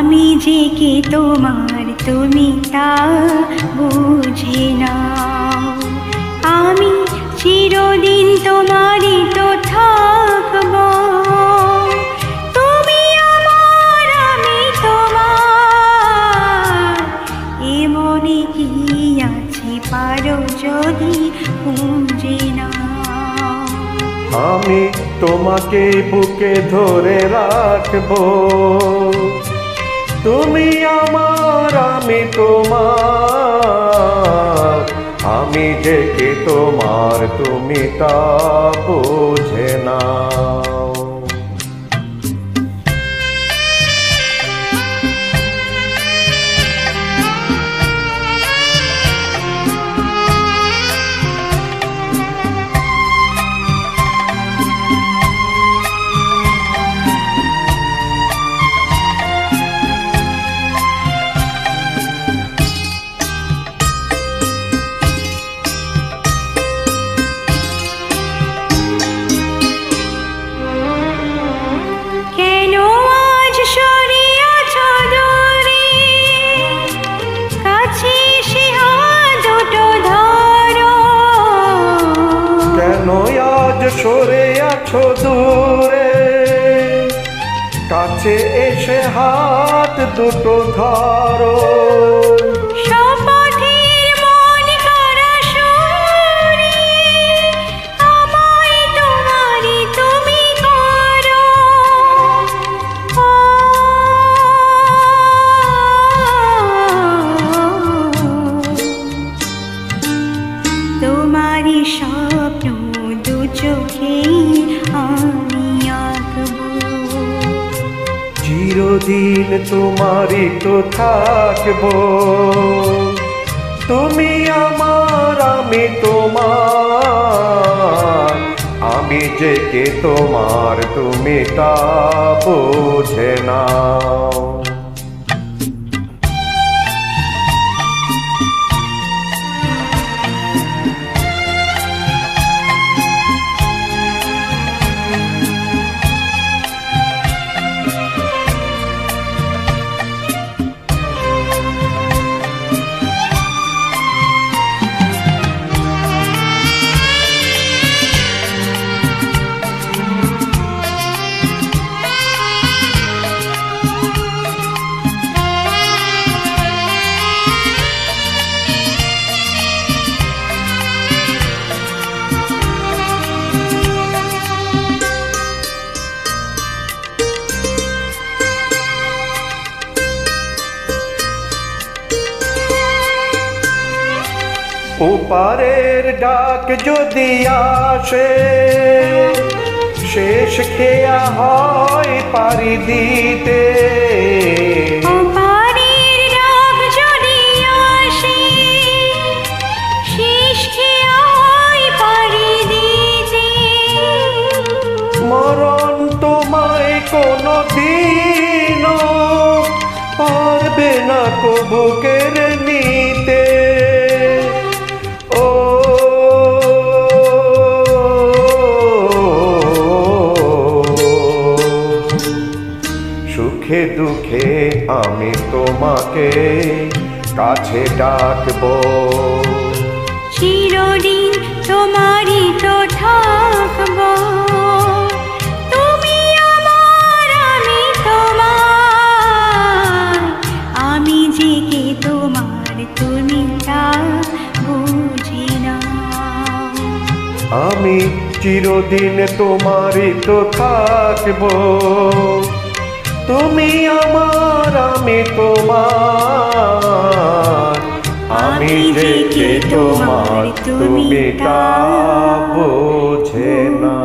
আমি যে কে তোমার তুমি তা বুঝে নাও। আমি চিরদিন তোমারই তো থাকব, তুমি আমার আমি তোমার। এ মনে কি আছে পারো যদি বুঝে নাও। আমি তোমাকে বুকে ধরে রাখবো, তুমি আমার আমি তোমার। আমি যে কে তোমার তুমি তা বুঝে নাও। সরে আছো দূরে, কাছে এসে হাত দুটো ধরো। শপথের মন করা সুরে, আমায় তোমারই তুমি করো। তোমারই স্বপ্ন দু চোখে আমি আঁকবো, চিরদিন তোমারই তো থাকবো। তুমি আমার আমি তোমার। আমি যে কে তোমার তুমি তা বুঝে নাও। ওপারের ডাক যদি আসে, শেষ খেয়া হয় পারি দিতে। ওপারের ডাক যদি আসে, শেষ খেয়া হয় পারি দিতে। মরণ তোমায় কোনো দিনও পারবে না কবু কেড়ে নিতে। সুখে দুঃখে আমি তোমাকে কাছে ডাকবো, চিরদিন তোমারই তো থাকবো। তুমি আমার আমি তোমার। আমি যে কে তোমার তুমি তা বুঝে নাও। আমি চিরদিন তোমারই তো থাকবো, তুমি আমার আমি তোমার। আমি যে কে তোমার তুমি তা বোঝে না।